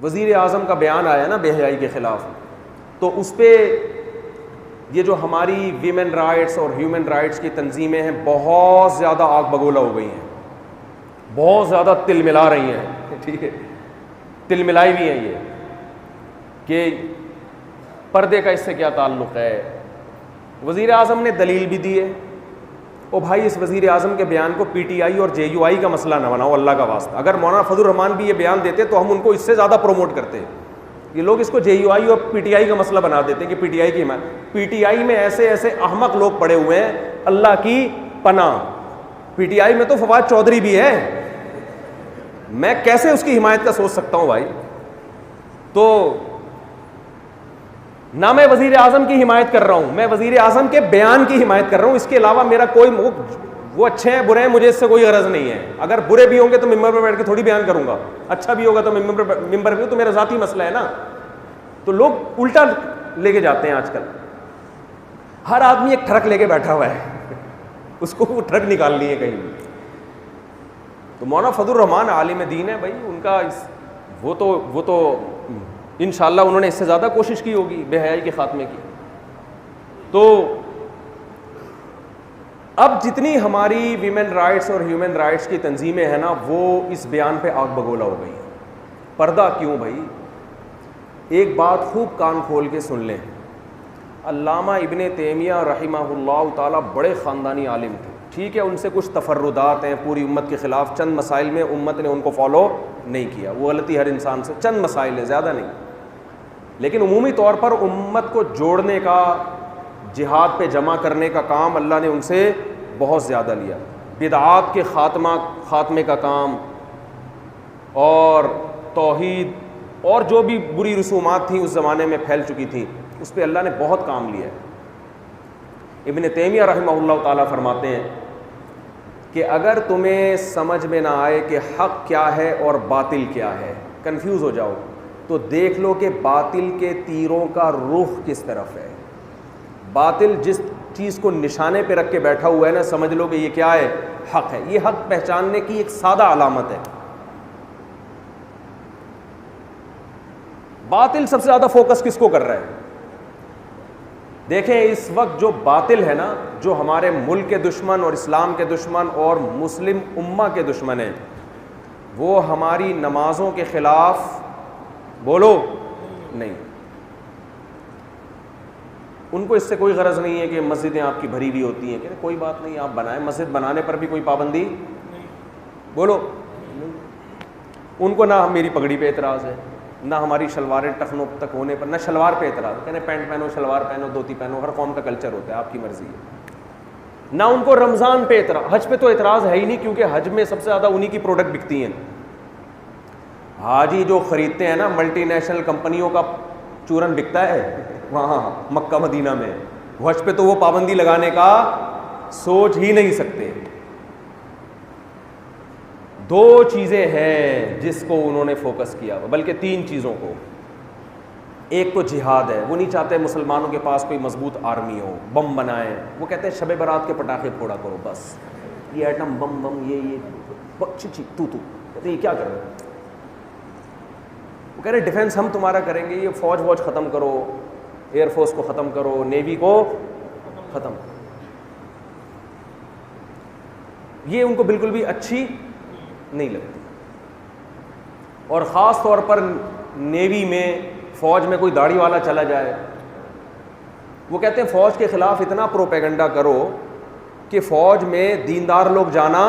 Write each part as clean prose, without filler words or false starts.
وزیر اعظم کا بیان آیا نا بے حیائی کے خلاف, تو اس پہ یہ جو ہماری ویمن رائٹس اور ہیومن رائٹس کی تنظیمیں ہیں بہت زیادہ آگ بگولا ہو گئی ہیں, بہت زیادہ تل ملا رہی ہیں, ٹھیک ہے, تل ملائی بھی ہیں یہ کہ پردے کا اس سے کیا تعلق ہے. وزیر اعظم نے دلیل بھی دی ہے. او بھائی اس وزیر اعظم کے بیان کو پی ٹی آئی اور جے یو آئی کا مسئلہ نہ بناؤ اللہ کا واسطہ. اگر مولانا فضل الرحمان بھی یہ بیان دیتے تو ہم ان کو اس سے زیادہ پروموٹ کرتے. یہ لوگ اس کو جے یو آئی اور پی ٹی آئی کا مسئلہ بنا دیتے کہ پی ٹی آئی کی حمایت. پی ٹی آئی میں ایسے ایسے احمق لوگ پڑے ہوئے ہیں اللہ کی پناہ. پی ٹی آئی میں تو فواد چودھری بھی ہے, میں کیسے اس کی حمایت کا سوچ سکتا ہوں بھائی. تو نہ میں وزیر اعظم کی حمایت کر رہا ہوں, میں وزیر اعظم کے بیان کی حمایت کر رہا ہوں. اس کے علاوہ میرا کوئی وہ اچھے ہیں برے ہیں مجھے اس سے کوئی غرض نہیں ہے. اگر برے بھی ہوں گے تو ممبر پہ بیٹھ کے تھوڑی بیان کروں گا, اچھا بھی ہوگا تو ممبر پہ, تو میرا ذاتی مسئلہ ہے نا. تو لوگ الٹا لے کے جاتے ہیں آج کل. ہر آدمی ایک ٹرک لے کے بیٹھا ہوا ہے, اس کو وہ ٹرک نکالنی ہے کہیں. تو مولانا فضل الرحمان عالم دین ہے بھائی, ان کا وہ تو انشاءاللہ انہوں نے اس سے زیادہ کوشش کی ہوگی بے حیائی کے خاتمے کی. تو اب جتنی ہماری ویمن رائٹس اور ہیومن رائٹس کی تنظیمیں ہیں نا وہ اس بیان پہ آگ بگولا ہو گئی ہیں. پردہ کیوں بھائی؟ ایک بات خوب کان کھول کے سن لیں. علامہ ابن تیمیہ رحمہ اللہ تعالیٰ بڑے خاندانی عالم تھے, ٹھیک ہے, ان سے کچھ تفردات ہیں پوری امت کے خلاف, چند مسائل میں امت نے ان کو فالو نہیں کیا, وہ غلطی ہر انسان سے, چند مسائل ہیں زیادہ نہیں. لیکن عمومی طور پر امت کو جوڑنے کا, جہاد پہ جمع کرنے کا کام اللہ نے ان سے بہت زیادہ لیا. بدعات کے خاتمے کا کام اور توحید اور جو بھی بری رسومات تھیں اس زمانے میں پھیل چکی تھیں اس پہ اللہ نے بہت کام لیا ہے. ابن تیمیہ رحمہ اللہ تعالیٰ فرماتے ہیں کہ اگر تمہیں سمجھ میں نہ آئے کہ حق کیا ہے اور باطل کیا ہے, کنفیوز ہو جاؤ, تو دیکھ لو کہ باطل کے تیروں کا رخ کس طرف ہے. باطل جس چیز کو نشانے پہ رکھ کے بیٹھا ہوا ہے نا, سمجھ لو کہ یہ کیا ہے, حق ہے. یہ حق پہچاننے کی ایک سادہ علامت ہے. باطل سب سے زیادہ فوکس کس کو کر رہا ہے؟ دیکھیں اس وقت جو باطل ہے نا, جو ہمارے ملک کے دشمن اور اسلام کے دشمن اور مسلم امہ کے دشمن ہیں, وہ ہماری نمازوں کے خلاف, بولو نہیں, ان کو اس سے کوئی غرض نہیں ہے کہ مسجدیں آپ کی بھری ہوئی ہوتی ہیں, کہ کوئی بات نہیں آپ بنائیں, مسجد بنانے پر بھی کوئی پابندی بولو نہیں. ان کو نہ میری پگڑی پہ اعتراض ہے, نہ ہماری شلواریں ٹخنوں تک ہونے پر, نہ شلوار پہ اعتراض, کہنے پینٹ پہنو, شلوار پہنو, دھوتی پہنو, ہر قوم کا کلچر ہوتا ہے, آپ کی مرضی ہے. نہ ان کو رمضان پہ اعتراض, حج پہ تو اعتراض ہے ہی نہیں کیونکہ حج میں سب سے زیادہ انہی کی پروڈکٹ بکتی ہیں. حاجی جو خریدتے ہیں نا, ملٹی نیشنل کمپنیوں کا چورن بکتا ہے وہاں مکہ مدینہ میں, حج پہ تو وہ پابندی لگانے کا سوچ ہی نہیں سکتے. دو چیزیں ہیں جس کو انہوں نے فوکس کیا, بلکہ تین چیزوں کو. ایک تو جہاد ہے, وہ نہیں چاہتے مسلمانوں کے پاس کوئی مضبوط آرمی ہو, بم بنائیں. وہ کہتے ہیں شب برات کے پٹاخے پھوڑا کرو بس, یہ ایٹم بم یہ تو کہتے ہیں یہ کیا کر رہے ہیں. وہ کہہ رہے ڈیفنس ہم تمہارا کریں گے, یہ فوج ووج ختم کرو, ایئر فورس کو ختم کرو, نیوی کو ختم کرو. یہ ان کو بالکل بھی اچھی نہیں لگتی. اور خاص طور پر نیوی میں, فوج میں کوئی داڑھی والا چلا جائے, وہ کہتے ہیں فوج کے خلاف اتنا پروپیگنڈا کرو کہ فوج میں دیندار لوگ جانا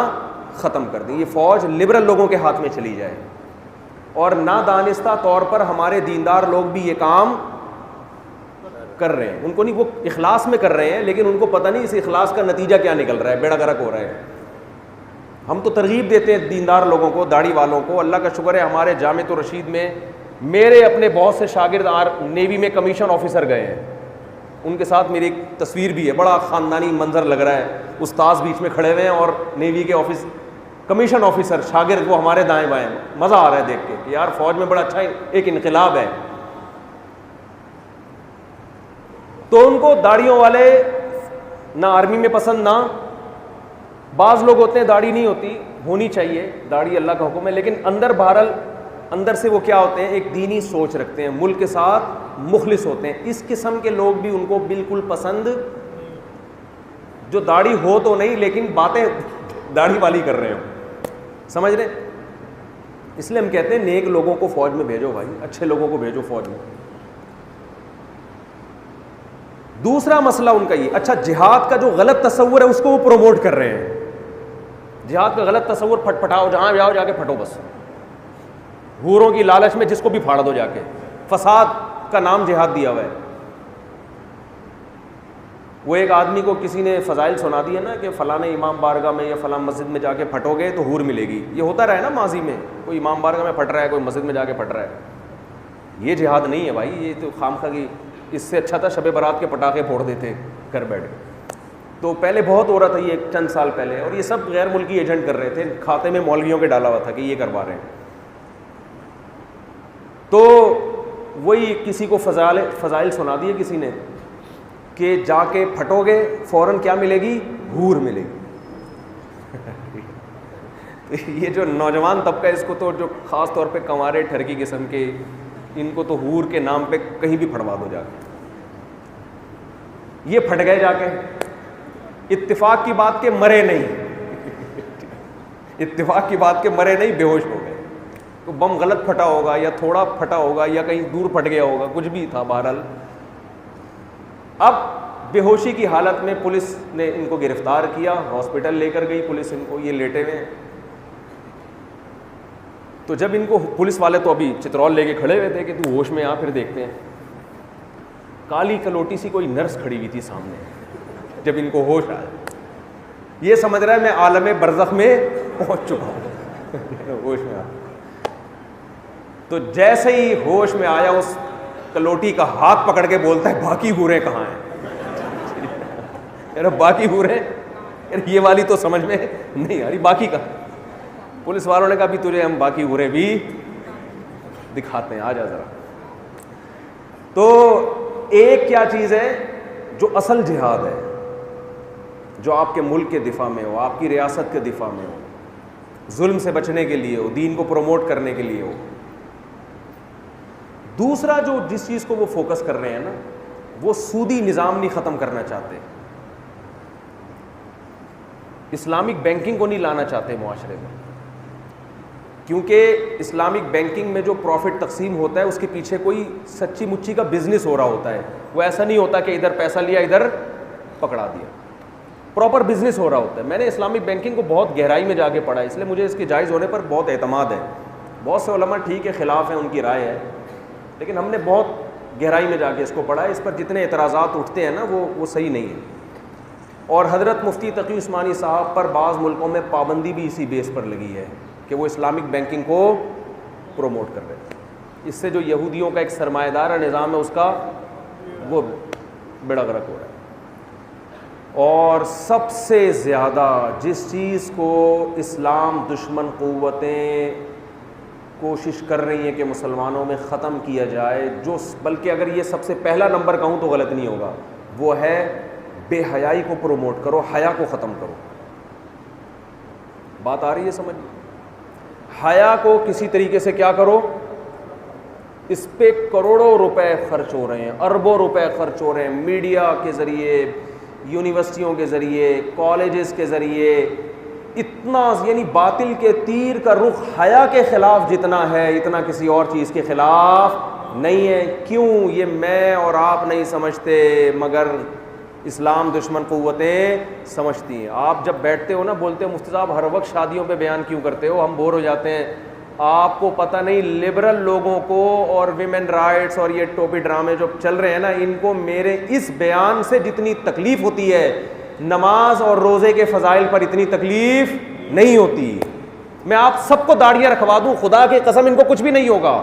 ختم کر دیں, یہ فوج لبرل لوگوں کے ہاتھ میں چلی جائے. اور نادانستہ طور پر ہمارے دیندار لوگ بھی یہ کام کر رہے ہیں. ان کو نہیں, وہ اخلاص میں کر رہے ہیں لیکن ان کو پتہ نہیں اس اخلاص کا نتیجہ کیا نکل رہا ہے, بیڑا غرق ہو رہا ہے. ہم تو ترغیب دیتے ہیں دیندار لوگوں کو, داڑھی والوں کو. اللہ کا شکر ہے ہمارے جامعۃ الرشید میں میرے اپنے بہت سے شاگرد نیوی میں کمیشن آفیسر گئے ہیں, ان کے ساتھ میری ایک تصویر بھی ہے, بڑا خاندانی منظر لگ رہا ہے. استاذ بیچ میں کھڑے ہوئے ہیں اور نیوی کے کمیشن آفیسر شاگرد وہ ہمارے دائیں بائیں. مزہ آ رہا ہے دیکھ کے کہ یار فوج میں بڑا اچھا ایک انقلاب ہے. تو ان کو داڑھیوں والے نہ آرمی میں پسند, نہ بعض لوگ ہوتے ہیں داڑھی نہیں ہوتی, ہونی چاہیے داڑھی, اللہ کا حکم ہے, لیکن اندر بہرحال اندر سے وہ کیا ہوتے ہیں؟ ایک دینی سوچ رکھتے ہیں, ملک کے ساتھ مخلص ہوتے ہیں. اس قسم کے لوگ بھی ان کو بالکل پسند, جو داڑھی ہو تو نہیں لیکن باتیں داڑھی والی کر رہے ہو, سمجھ رہے؟ اس لیے ہم کہتے ہیں نیک لوگوں کو فوج میں بھیجو بھائی, اچھے لوگوں کو بھیجو فوج میں. دوسرا مسئلہ ان کا یہ, اچھا جہاد کا جو غلط تصور ہے اس کو وہ پروموٹ کر رہے ہیں. جہاد کا غلط تصور, پھٹ پھٹاؤ, جہاں جاؤ جا کے پھٹو بس, حوروں کی لالچ میں جس کو بھی پھاڑ دو جا کے, فساد کا نام جہاد دیا ہوا ہے. وہ ایک آدمی کو کسی نے فضائل سنا دیا نا کہ فلاں امام بارگاہ میں یا فلاں مسجد میں جا کے پھٹو گے تو حور ملے گی. یہ ہوتا رہا ہے نا ماضی میں, کوئی امام بارگاہ میں پھٹ رہا ہے, کوئی مسجد میں جا کے پھٹ رہا ہے. یہ جہاد نہیں ہے بھائی, یہ تو خامخواہ کی. اس سے اچھا تھا شب برات کے پٹاخے پھوڑ دیتے گھر بیٹھ کے. تو پہلے بہت ہو رہا تھا یہ چند سال پہلے, اور یہ سب غیر ملکی ایجنٹ کر رہے تھے, کھاتے میں مولویوں کے ڈالا ہوا تھا کہ یہ کروا رہے ہیں. تو وہی کسی کو فضائل سنا دیے کسی نے کہ جا کے پھٹو گے فوراً کیا ملے گی؟ حور ملے گی. یہ جو نوجوان طبقہ اس کو تو, جو خاص طور پہ کنوارے ٹھرکی قسم کے, ان کو تو حور کے نام پہ کہیں بھی پھڑوا دو جا کے. یہ پھٹ گئے جا کے. اتفاق کی بات کہ مرے نہیں, اتفاق کی بات کہ مرے نہیں, بے ہوش ہو گئے. تو بم غلط پھٹا ہوگا یا تھوڑا پھٹا ہوگا یا کہیں دور پھٹ گیا ہوگا, کچھ بھی تھا بہرحال. اب بے ہوشی کی حالت میں پولیس نے ان کو گرفتار کیا, ہاسپٹل لے کر گئی پولیس ان کو, یہ لیٹے ہوئے ہیں. تو جب ان کو پولیس والے تو ابھی چترول لے کے کھڑے ہوئے تھے کہ تو ہوش میں آ, پھر دیکھتے ہیں. کالی کلوٹی سی کوئی نرس کھڑی ہوئی تھی سامنے. جب ان کو ہوش آیا, یہ سمجھ رہا ہے میں عالم برزخ میں پہنچ چکا ہوں, ہوش میں آ. تو جیسے ہی ہوش میں آیا اس کلوٹی کا ہاتھ پکڑ کے بولتا ہے باقی حوریں کہاں ہیں؟ باقی حوریں, یہ والی تو سمجھ میں نہیں آ رہی, باقی کہاں؟ پولیس والوں نے کہا بھی تجھے ہم باقی حوریں بھی دکھاتے ہیں, آ جا ذرا. تو ایک کیا چیز ہے جو اصل جہاد ہے, جو آپ کے ملک کے دفاع میں ہو, آپ کی ریاست کے دفاع میں ہو, ظلم سے بچنے کے لیے ہو, دین کو پروموٹ کرنے کے لیے ہو. دوسرا جو جس چیز کو وہ فوکس کر رہے ہیں نا, وہ سودی نظام نہیں ختم کرنا چاہتے, اسلامک بینکنگ کو نہیں لانا چاہتے معاشرے میں. کیونکہ اسلامک بینکنگ میں جو پروفٹ تقسیم ہوتا ہے اس کے پیچھے کوئی سچی مچی کا بزنس ہو رہا ہوتا ہے. وہ ایسا نہیں ہوتا کہ ادھر پیسہ لیا ادھر پکڑا دیا, پراپر بزنس ہو رہا ہوتا ہے. میں نے اسلامک بینکنگ کو بہت گہرائی میں جا کے پڑھا, اس لیے مجھے اس کے جائز ہونے پر بہت اعتماد ہے. بہت سے علماء ٹھیک ہے خلاف ہیں, ان کی رائے ہے, لیکن ہم نے بہت گہرائی میں جا کے اس کو پڑھا ہے. اس پر جتنے اعتراضات اٹھتے ہیں نا وہ صحیح نہیں ہے. اور حضرت مفتی تقی عثمانی صاحب پر بعض ملکوں میں پابندی بھی اسی بیس پر لگی ہے کہ وہ اسلامک بینکنگ کو پروموٹ کر رہے ہیں. اس سے جو یہودیوں کا ایک سرمایہ دار نظام ہے اس کا وہ بیڑا غرق ہو رہا ہے. اور سب سے زیادہ جس چیز کو اسلام دشمن قوتیں کوشش کر رہی ہیں کہ مسلمانوں میں ختم کیا جائے, جو بلکہ اگر یہ سب سے پہلا نمبر کہوں تو غلط نہیں ہوگا, وہ ہے بے حیائی کو پروموٹ کرو, حیا کو ختم کرو. بات آ رہی ہے سمجھ؟ حیا کو کسی طریقے سے کیا کرو, اس پہ کروڑوں روپے خرچ ہو رہے ہیں, اربوں روپے خرچ ہو رہے ہیں, میڈیا کے ذریعے, یونیورسٹیوں کے ذریعے, کالجز کے ذریعے. اتنا یعنی باطل کے تیر کا رخ حیا کے خلاف جتنا ہے اتنا کسی اور چیز کے خلاف نہیں ہے. کیوں؟ یہ میں اور آپ نہیں سمجھتے مگر اسلام دشمن قوتیں سمجھتی ہیں. آپ جب بیٹھتے ہو نا بولتے ہو مفتی صاحب ہر وقت شادیوں پہ بیان کیوں کرتے ہو, ہم بور ہو جاتے ہیں. آپ کو پتہ نہیں لبرل لوگوں کو اور ویمن رائٹس اور یہ ٹوپی ڈرامے جو چل رہے ہیں نا, ان کو میرے اس بیان سے جتنی تکلیف ہوتی ہے نماز اور روزے کے فضائل پر اتنی تکلیف نہیں ہوتی. میں آپ سب کو داڑیاں رکھوا دوں, خدا کی قسم ان کو کچھ بھی نہیں ہوگا.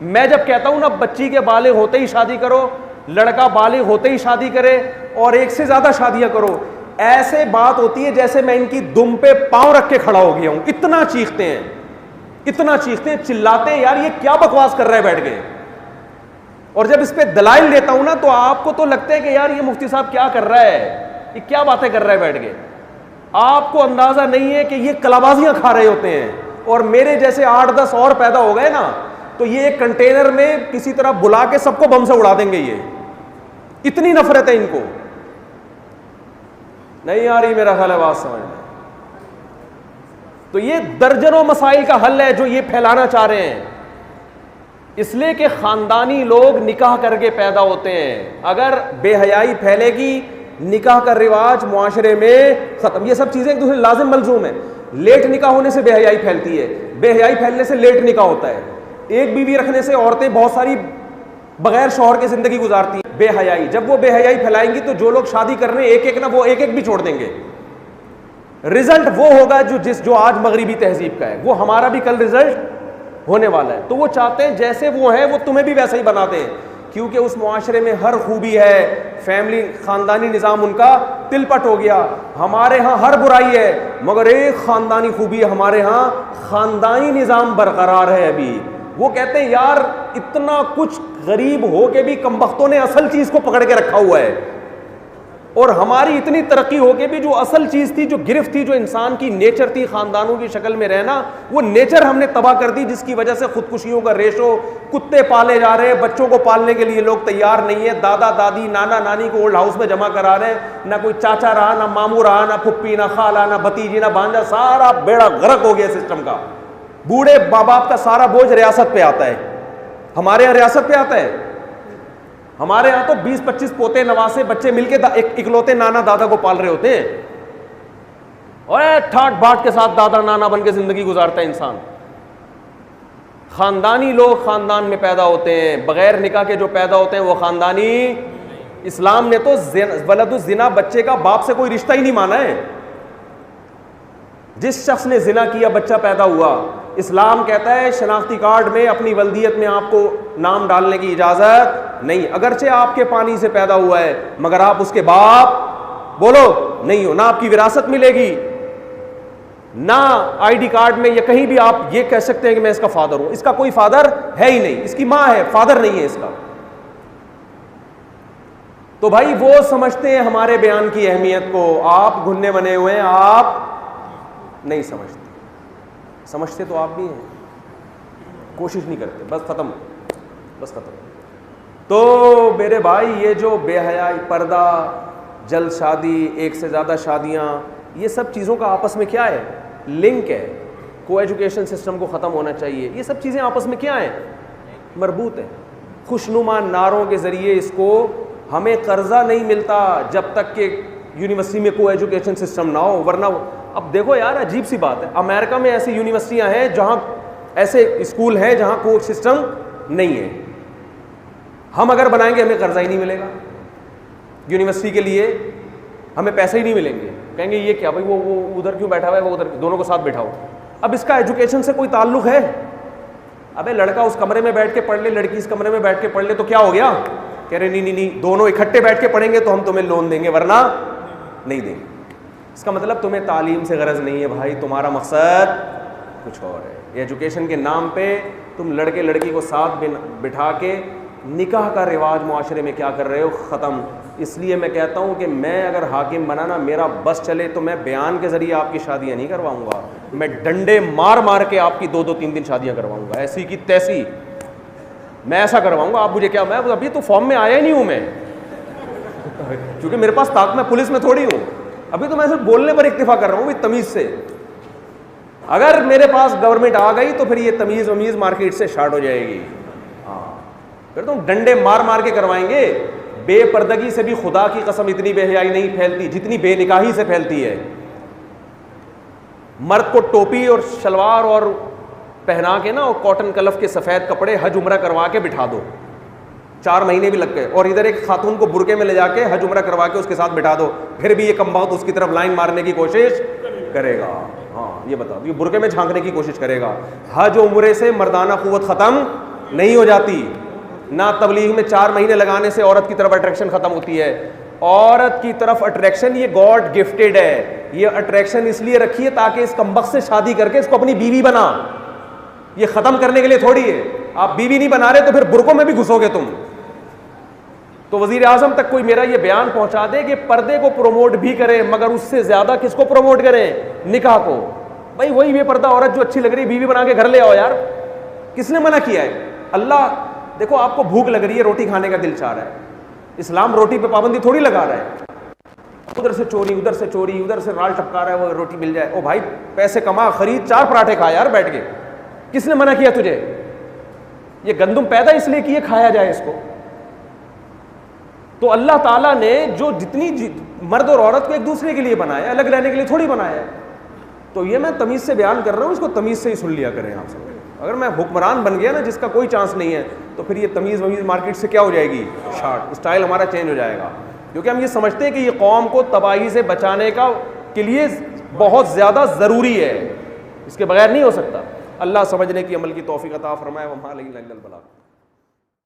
میں جب کہتا ہوں نا بچی کے بالغ ہوتے ہی شادی کرو, لڑکا بالغ ہوتے ہی شادی کرے اور ایک سے زیادہ شادیاں کرو, ایسے بات ہوتی ہے جیسے میں ان کی دم پہ پاؤں رکھ کے کھڑا ہو گیا ہوں. اتنا چیختے ہیں, اتنا چیختے ہیں, چلاتے ہیں, یار یہ کیا بکواس کر رہا ہے بیٹھ کے. اور جب اس پہ دلائل دیتا ہوں نا تو آپ کو تو لگتا ہے کہ یار یہ مفتی صاحب کیا کر رہا ہے, یہ کیا باتیں کر رہا ہے بیٹھ کے. آپ کو اندازہ نہیں ہے کہ یہ کلابازیاں کھا رہے ہوتے ہیں. اور میرے جیسے 8-10 اور پیدا ہو گئے نا تو یہ ایک کنٹینر میں کسی طرح بلا کے سب کو بم سے اڑا دیں گے. یہ اتنی نفرت ہے ان کو. نہیں آ رہی میرا خیال ہے بات سمجھ میں. تو یہ درجنوں مسائل کا حل ہے جو یہ پھیلانا چاہ رہے ہیں. اس لیے کہ خاندانی لوگ نکاح کر کے پیدا ہوتے ہیں. اگر بے حیائی پھیلے گی, نکاح کا رواج معاشرے میں ختم. یہ سب چیزیں ایک دوسرے لازم ملزوم ہیں. لیٹ نکاح ہونے سے بے حیائی پھیلتی ہے, بے حیائی پھیلنے سے لیٹ نکاح ہوتا ہے. ایک بیوی رکھنے سے عورتیں بہت ساری بغیر شوہر کے زندگی گزارتی ہیں. بے حیائی, جب وہ بے حیائی پھیلائیں گی تو جو لوگ شادی کر رہے ہیں ایک ایک نا, وہ ایک ایک بھی چھوڑ دیں گے. رزلٹ وہ ہوگا جو آج مغربی تہذیب کا ہے, وہ ہمارا بھی کل رزلٹ ہونے والا ہے. تو وہ چاہتے ہیں جیسے وہ ہیں وہ تمہیں بھی ویسا ہی بناتے ہیں, کیونکہ اس معاشرے میں ہر خوبی ہے. فیملی خاندانی نظام ان کا تل پٹ ہو گیا. ہمارے ہاں ہر برائی ہے مگر ایک خاندانی خوبی ہے, ہمارے ہاں خاندانی نظام برقرار ہے. ابھی وہ کہتے ہیں یار اتنا کچھ غریب ہو کے بھی کمبختوں نے اصل چیز کو پکڑ کے رکھا ہوا ہے, اور ہماری اتنی ترقی ہو کے بھی جو اصل چیز تھی, جو گرفت تھی, جو انسان کی نیچر تھی خاندانوں کی شکل میں رہنا, وہ نیچر ہم نے تباہ کر دی, جس کی وجہ سے خودکشیوں کا ریشو, کتے پالے جا رہے ہیں, بچوں کو پالنے کے لیے لوگ تیار نہیں ہے, دادا دادی نانا نانی کو اولڈ ہاؤس میں جمع کرا رہے ہیں, نہ کوئی چاچا رہا, نہ ماموں رہا, نہ پھپھی, نہ خالہ, نہ بھتیجی, نہ بھانجا, سارا بیڑا غرق ہو گیا سسٹم کا. بوڑھے ماں باپ کا سارا بوجھ ریاست پہ آتا ہے. ہمارے یہاں ریاست پہ آتا ہے. ہمارے یہاں تو 20-25 پوتے نواسے بچے مل کے اکلوتے نانا دادا کو پال رہے ہوتے ہیں, اور ٹھاٹ باٹ کے ساتھ دادا نانا بن کے زندگی گزارتا ہے انسان. خاندانی لوگ خاندان میں پیدا ہوتے ہیں, بغیر نکاح کے جو پیدا ہوتے ہیں وہ خاندانی. اسلام نے تو ولد الزنا, بچے کا باپ سے کوئی رشتہ ہی نہیں مانا ہے. جس شخص نے زنا کیا بچہ پیدا ہوا, اسلام کہتا ہے شناختی کارڈ میں اپنی ولدیت میں آپ کو نام ڈالنے کی اجازت نہیں, اگرچہ آپ کے پانی سے پیدا ہوا ہے مگر آپ اس کے باپ بولو نہیں ہو, نہ آپ کی وراثت ملے گی, نہ آئی ڈی کارڈ میں یا کہیں بھی آپ یہ کہہ سکتے ہیں کہ میں اس کا فادر ہوں. اس کا کوئی فادر ہے ہی نہیں, اس کی ماں ہے, فادر نہیں ہے اس کا. تو بھائی وہ سمجھتے ہیں ہمارے بیان کی اہمیت کو, آپ گھننے بنے ہوئے ہیں, آپ نہیں سمجھتے. سمجھتے تو آپ بھی ہیں, کوشش نہیں کرتے, بس ختم. تو میرے بھائی یہ جو بے حیائی, پردہ, جلد شادی, ایک سے زیادہ شادیاں, یہ سب چیزوں کا آپس میں کیا ہے, لنک ہے. کو ایجوکیشن سسٹم کو ختم ہونا چاہیے. یہ سب چیزیں آپس میں کیا ہیں, مربوط ہیں. خوشنما نعروں کے ذریعے اس کو, ہمیں قرضہ نہیں ملتا جب تک کہ یونیورسٹی میں کو ایجوکیشن سسٹم نہ ہو, ورنہ اب دیکھو یار عجیب سی بات ہے, امریکہ میں ایسی یونیورسٹیاں ہیں جہاں ایسے اسکول ہیں جہاں کوئی سسٹم نہیں ہے. ہم اگر بنائیں گے ہمیں قرضہ ہی نہیں ملے گا یونیورسٹی کے لیے, ہمیں پیسے ہی نہیں ملیں گے. کہیں گے یہ کیا بھائی, وہ ادھر کیوں بیٹھا ہوا ہے, وہ ادھر, دونوں کو ساتھ بیٹھاؤ. اب اس کا ایجوکیشن سے کوئی تعلق ہے؟ ابے لڑکا اس کمرے میں بیٹھ کے پڑھ لے, لڑکی اس کمرے میں بیٹھ کے پڑھ لے, تو کیا ہو گیا؟ کہہ رہے نہیں, دونوں اکٹھے بیٹھ کے پڑھیں گے تو ہم تمہیں لون دیں گے, ورنہ نہیں دیں گے. اس کا مطلب تمہیں تعلیم سے غرض نہیں ہے بھائی, تمہارا مقصد کچھ اور ہے. ایجوکیشن کے نام پہ تم لڑکے لڑکی کو ساتھ بٹھا کے نکاح کا رواج معاشرے میں کیا کر رہے ہو, ختم. اس لیے میں کہتا ہوں کہ میں اگر حاکم بنانا میرا بس چلے تو میں بیان کے ذریعے آپ کی شادیاں نہیں کرواؤں گا, میں ڈنڈے مار مار کے آپ کی 2-2 3 شادیاں کرواؤں گا, ایسی کی تیسی میں ایسا کرواؤں گا. آپ مجھے کیا, میں ابھی تو فارم میں آیا ہی نہیں ہوں میں, کیونکہ میرے پاس طاقت, میں پولیس میں تھوڑی ہوں, ابھی تو میں صرف بولنے پر اکتفا کر رہا ہوں تمیز سے. اگر میرے پاس گورنمنٹ آ گئی تو پھر یہ تمیز ومیز مارکیٹ سے شارٹ ہو جائے گی. ہاں پھر تو ڈنڈے مار مار کے کروائیں گے. بے پردگی سے بھی خدا کی قسم اتنی بے حیائی نہیں پھیلتی جتنی بے نکاحی سے پھیلتی ہے. مرد کو ٹوپی اور شلوار اور پہنا کے نا, اور کاٹن کلف کے سفید کپڑے حج عمرہ کروا کے بٹھا دو, 4 مہینے بھی لگ گئے, اور ادھر ایک خاتون کو برقعے میں لے جا کے حج عمرہ کروا کے اس کے ساتھ بٹھا دو, پھر بھی یہ کم بہت اس کی طرف لائن مارنے کی کوشش کرے گا. ہاں یہ بتاؤ, یہ برقعے میں جھانکنے کی کوشش کرے گا. حج عمرے سے مردانہ قوت ختم نہیں ہو جاتی, نہ تبلیغ میں 4 مہینے لگانے سے عورت کی طرف اٹریکشن ختم ہوتی ہے. عورت کی طرف اٹریکشن یہ گاڈ گفٹیڈ ہے. یہ اٹریکشن اس لیے رکھی ہے تاکہ اس کمبخت سے شادی کر کے اس کو اپنی بیوی بنا, یہ ختم کرنے کے لیے تھوڑی ہے. آپ بیوی نہیں بنا رہے تو پھر برقعوں میں بھی گھسو گے تم. تو وزیر اعظم تک کوئی میرا یہ بیان پہنچا دے کہ پردے کو پروموٹ بھی کریں مگر اس سے زیادہ کس کو پروموٹ کریں, نکاح کو. بھائی وہی بے پردہ عورت جو اچھی لگ رہی ہے بیوی بنا کے گھر لے آؤ یار, کس نے منع کیا ہے؟ اللہ دیکھو آپ کو بھوک لگ رہی ہے, روٹی کھانے کا دل چاہ رہا ہے, اسلام روٹی پہ پابندی تھوڑی لگا رہا ہے. ادھر سے چوری, ادھر سے چوری, ادھر سے رال ٹپکا رہا ہے, وہ روٹی مل جائے, او بھائی پیسے کما, خرید 4 پراٹھے کھا یار بیٹھ کے, کس نے منع کیا تجھے؟ یہ گندم پیدا اس لیے کیے کھایا جائے اس کو. تو اللہ تعالیٰ نے جو جتنی مرد اور عورت کو ایک دوسرے کے لیے بنایا, الگ رہنے کے لیے تھوڑی بنایا ہے. تو یہ میں تمیز سے بیان کر رہا ہوں, اس کو تمیز سے ہی سن لیا کریں آپ سب. اگر میں حکمران بن گیا نا جس کا کوئی چانس نہیں ہے, تو پھر یہ تمیز ومیز مارکیٹ سے کیا ہو جائے گی, شارٹ, اسٹائل ہمارا چینج ہو جائے گا. کیونکہ ہم یہ سمجھتے ہیں کہ یہ قوم کو تباہی سے بچانے کا کے لیے بہت زیادہ ضروری ہے, اس کے بغیر نہیں ہو سکتا. اللہ سمجھنے کی عمل کی توفیق عطا فرمائے. وما علینا الا البلاغ.